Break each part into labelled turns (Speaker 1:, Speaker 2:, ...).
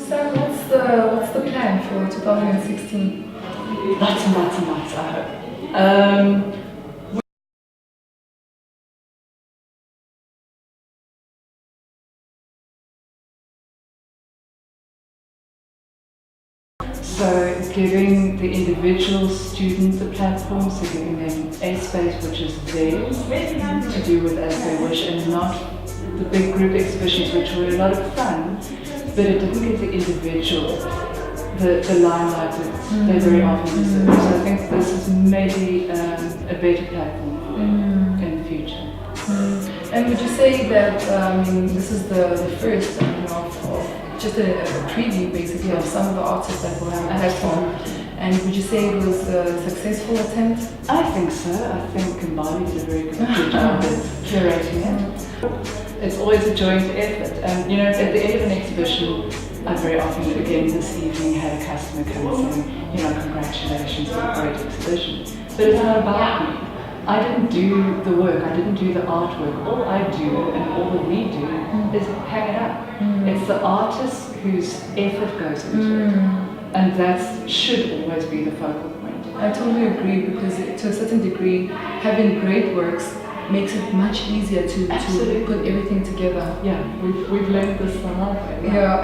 Speaker 1: Sam, what's the plan for 2016?
Speaker 2: Lots and lots and lots, I hope. So giving the individual student the platform, so giving them a space which is theirs to do with as they wish, and not the big group exhibitions which were a lot of fun, but it didn't give the individual the limelight that they very often deserve. So I think this is maybe a better platform in the future.
Speaker 1: And would you say that this is the first of just a preview basically of some of the artists that will have a platform? And would you say it was a successful attempt?
Speaker 2: I think so. I think Kambali did a very good job at curating it. It's always a joint effort, and at the end of an exhibition, I very often, again this evening, had a customer come and saying, congratulations for a great exhibition. But it's not about me. I didn't do the work, I didn't do the artwork. All I do and all that we do is hang it up. It's the artist whose effort goes into it. And that should always be the focal point.
Speaker 1: I totally agree, because to a certain degree, having great works makes it much easier to put everything together.
Speaker 2: Yeah, we've learned this the hard way.
Speaker 1: Yeah.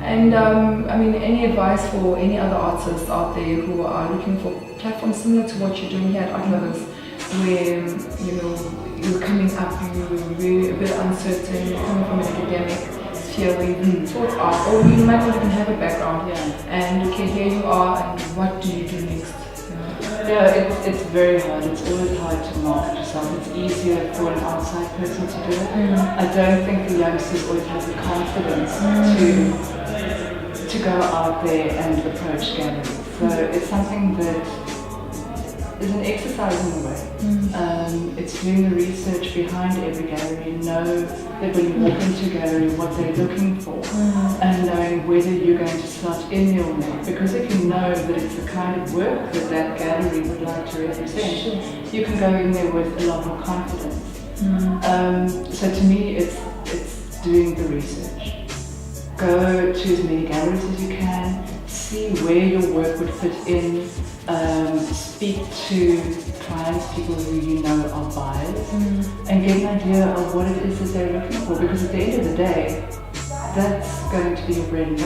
Speaker 1: And any advice for any other artists out there who are looking for platforms similar to what you're doing here at Art Lovers, where you're coming up, you're really a bit uncertain, you're coming from an academic sphere where you taught art, or you might not even have a background, and okay, here you are, and what do you do next?
Speaker 2: Yeah, it's very hard. It's always hard to market yourself. It's easier for an outside person to do it. I don't think the youngsters always have the confidence to go out there and approach galleries. So it's something that is an exercise in a way. It's doing the research behind every gallery, know that when you walk into a gallery what they're looking for, and knowing whether you're going to slot in your name. Because if you know that it's the kind of work that that gallery would like to represent, you can go in there with a lot more confidence. So to me, it's doing the research. Go to as many galleries as you can, see where your work would fit in, speak to clients, people who you know are buyers, and get an idea of what it is that they're looking for, because at the end of the day, that's going to be your bread and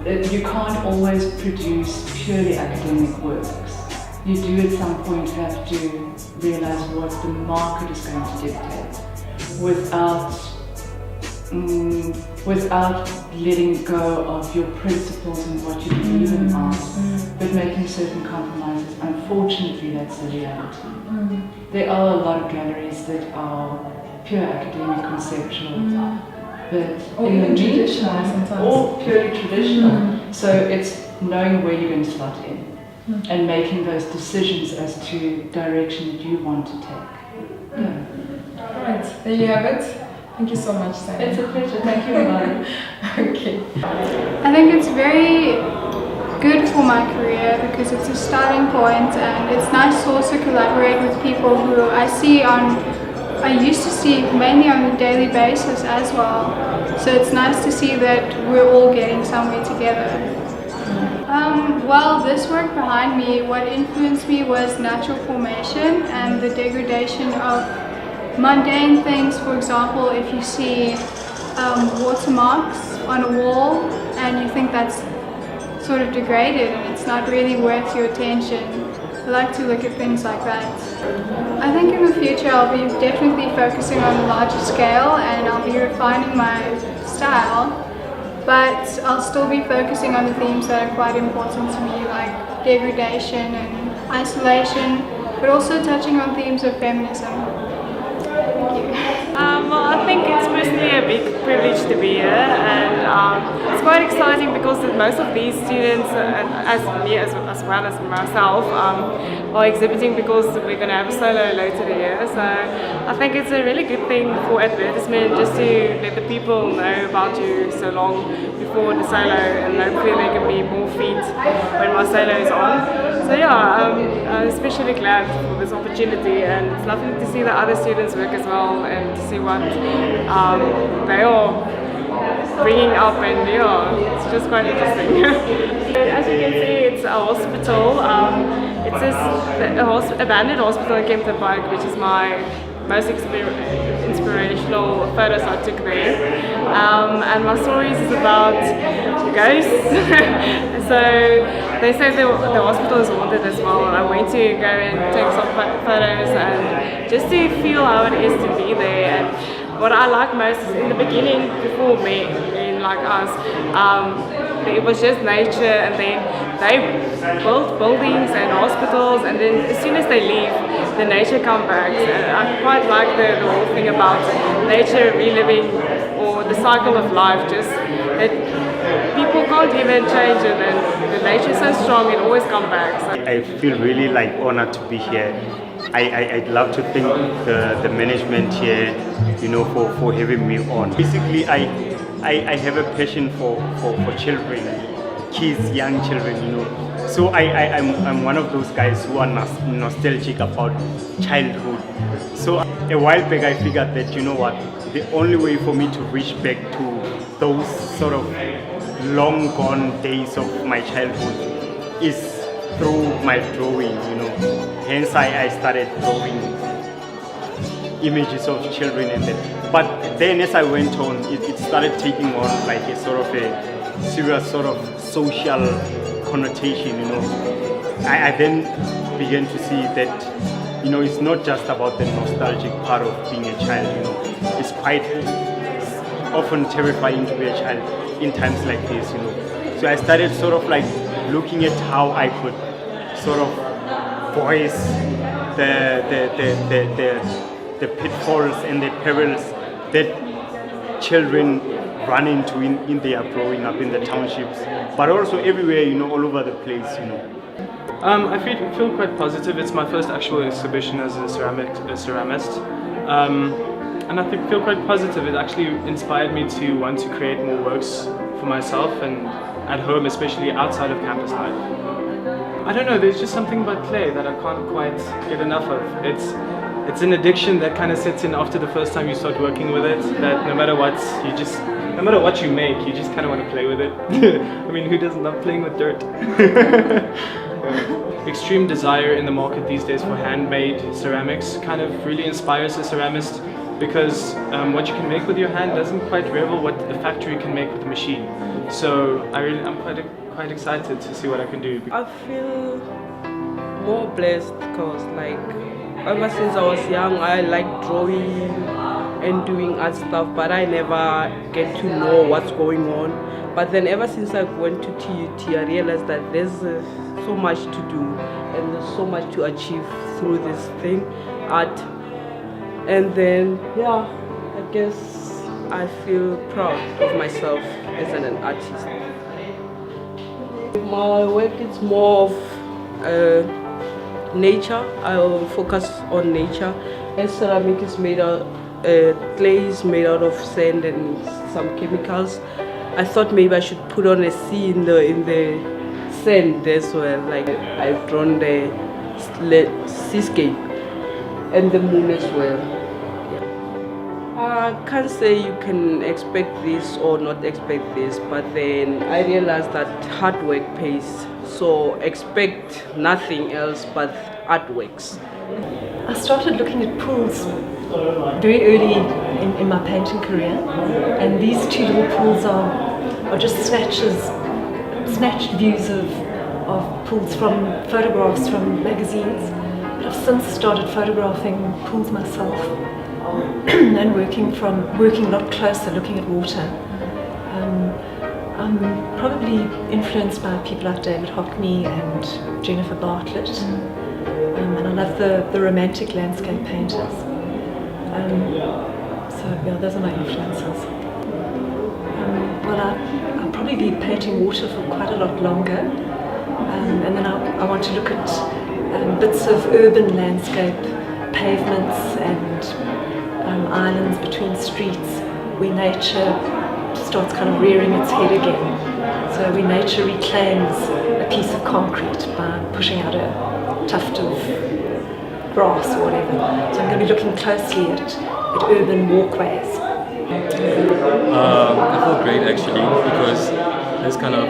Speaker 2: butter. You can't always produce purely academic works. You do at some point have to realize what the market is going to dictate, without letting go of your principles and what you believe in art, but making certain compromises. Unfortunately, that's the reality. There are a lot of galleries that are pure academic, conceptual, but
Speaker 1: or even traditional sometimes.
Speaker 2: Or purely traditional. So it's knowing where you're going to slot in and making those decisions as to direction that you want to take.
Speaker 1: Alright, there you have it. Thank you so much, Sam.
Speaker 2: It's a pleasure. Thank you, Amanda.
Speaker 1: Okay.
Speaker 3: I think it's very good for my career because it's a starting point, and it's nice to also collaborate with people who I used to see mainly on a daily basis as well. So it's nice to see that we're all getting somewhere together. Well, this work behind me, what influenced me was natural formation and the degradation of mundane things. For example, if you see watermarks on a wall and you think that's sort of degraded and it's not really worth your attention, I like to look at things like that. I think in the future I'll be definitely focusing on a larger scale and I'll be refining my style, but I'll still be focusing on the themes that are quite important to me, like degradation and isolation, but also touching on themes of feminism.
Speaker 4: Well, I think it's personally a big privilege to be here, and it's quite exciting because most of these students, as me as well as myself, are exhibiting because we're going to have a solo later the year. So I think it's a really good thing for advertisement, just to let the people know about you so long before the solo, and hopefully they can be more feet when my solo is on. So yeah, I'm especially glad for this opportunity, and it's lovely to see the other students work as well and to see what they are bringing up, and yeah, it's just quite interesting. As you can see, it's a hospital. It's this abandoned hospital in Kempton Park, which is my most inspirational photos I took there. And my stories is about ghosts. So they say the hospital is haunted as well. I went to go and take some photos and just to feel how it is to be there. And what I like most is in the beginning, before me, like us, it was just nature, and then they built buildings and hospitals, and then as soon as they leave, the nature comes back. And I quite like the whole thing about nature reliving, or the cycle of life, just that people can't even change it, and the nature is so strong, it always comes back. So.
Speaker 5: I feel really like honored to be here. I'd love to thank the management here, you know, for having me on. Basically, I have a passion for children, kids, young children, you know. So I'm one of those guys who are nostalgic about childhood. So a while back I figured that, you know what, the only way for me to reach back to those sort of long gone days of my childhood is through my drawing, you know. Hence I started drawing images of children and that. But then as I went on, it started taking on like a sort of a serious sort of social connotation, you know. I then began to see that, you know, it's not just about the nostalgic part of being a child, you know. It's quite often terrifying to be a child in times like this, you know. So I started sort of like looking at how I could sort of voice the pitfalls and the perils that children run into in their growing up in the townships, but also everywhere, you know, all over the place, you know.
Speaker 6: I feel quite positive. It's my first actual exhibition as a ceramist, and I feel quite positive. It actually inspired me to want to create more works for myself and at home, especially outside of campus life. I don't know, there's just something about clay that I can't quite get enough of. It's an addiction that kind of sets in after the first time you start working with it, that no matter what you make, you just kind of want to play with it. I mean, who doesn't love playing with dirt? Extreme desire in the market these days for handmade ceramics kind of really inspires the ceramist, because what you can make with your hand doesn't quite rival what a factory can make with a machine. So I'm quite excited to see what I can do.
Speaker 7: I feel more blessed because, like, ever since I was young, I liked drawing and doing art stuff, but I never get to know what's going on. But then ever since I went to TUT, I realized that there's so much to do and there's so much to achieve through this thing, art. And then, yeah, I guess I feel proud of myself as an artist. My work is more of nature. I will focus on nature. And ceramic is made out, clay is made out of sand and some chemicals. I thought maybe I should put on a sea in the sand as well. Like, I've drawn the seascape and the moon as well. I can't say you can expect this or not expect this, but then I realized that hard work pays. So expect nothing else but artworks.
Speaker 8: I started looking at pools very early in my painting career, and these two little pools are just snatched views of pools from photographs from magazines. But I've since started photographing pools myself and working a lot closer, looking at water. I'm probably influenced by people like David Hockney and Jennifer Bartlett, and I love the romantic landscape painters. So yeah, those are my influences. Well, I'll probably be painting water for quite a lot longer, and then I want to look at bits of urban landscape, pavements and islands between streets where nature starts kind of rearing its head again. So where nature reclaims a piece of concrete by pushing out a tuft of grass or whatever. So I'm going to be looking closely at urban walkways.
Speaker 9: I feel great actually because this kind of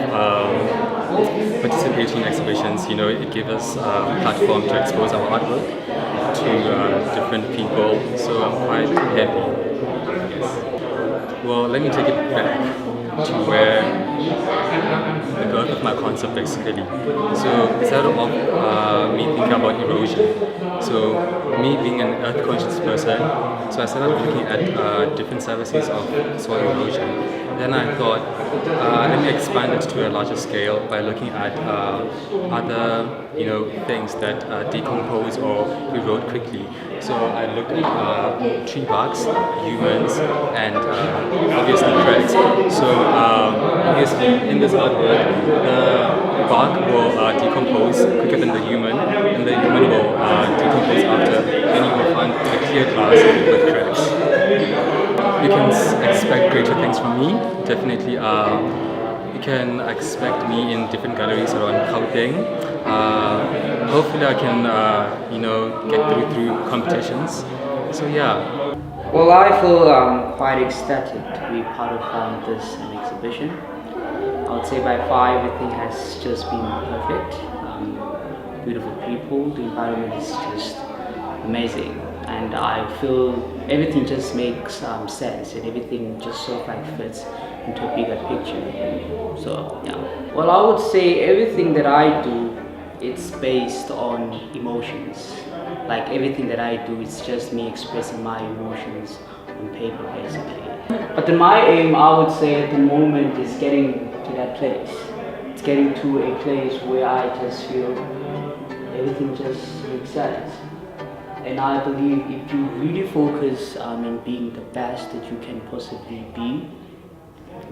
Speaker 9: participating in exhibitions, it gives us a platform to expose our artwork to different people. So I'm quite happy. Yes. Well, let me take it back to where the birth of my concept basically. So it started off me thinking about erosion. So me being an earth conscious person, so I started looking at different services of soil erosion. Then I thought, let me expand it to a larger scale by looking at other things that decompose or erode quickly. So I looked at tree barks, humans, and obviously cracks. So obviously in this artwork, the bark will decompose quicker than the human, and the human will decompose after, and you will find a clear glass with cracks. You can expect greater things from me, definitely. You can expect me in different galleries around Gauteng. Hopefully I can, get through competitions. So yeah.
Speaker 10: Well, I feel quite ecstatic to be part of this exhibition. I would say by far everything has just been perfect. Beautiful people, the environment is just amazing, and I feel everything just makes sense, and everything just sort of like fits into a bigger picture. So yeah. Well, I would say everything that I do, it's based on emotions. Like everything that I do, it's just me expressing my emotions on paper, basically. But then my aim, I would say at the moment, is getting to that place. It's getting to a place where I just feel everything just makes sense. And I believe if you really focus in being the best that you can possibly be,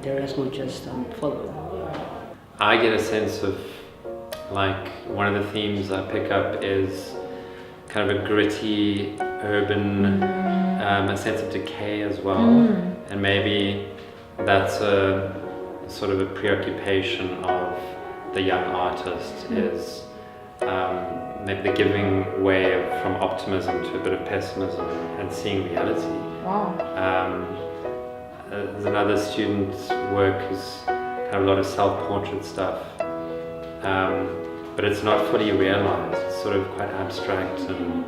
Speaker 10: the rest will just follow.
Speaker 11: I get a sense of, like, one of the themes I pick up is kind of a gritty, urban, a sense of decay as well. And maybe that's a sort of a preoccupation of the young artist, is maybe the giving way from optimism to a bit of pessimism and seeing reality.
Speaker 1: Wow.
Speaker 11: There's another student's work who's kind of a lot of self-portrait stuff, but it's not fully realized. It's sort of quite abstract and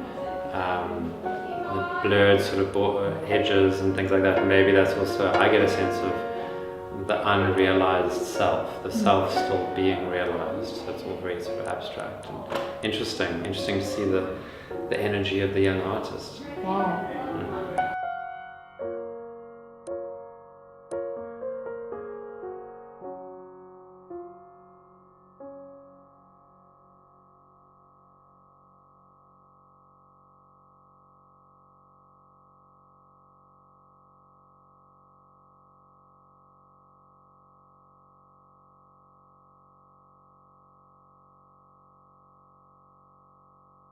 Speaker 11: the blurred sort of edges and things like that. And maybe that's also, I get a sense of the unrealized self, the self still being realized. So it's all very sort of abstract and interesting to see the energy of the young artist.
Speaker 1: Wow.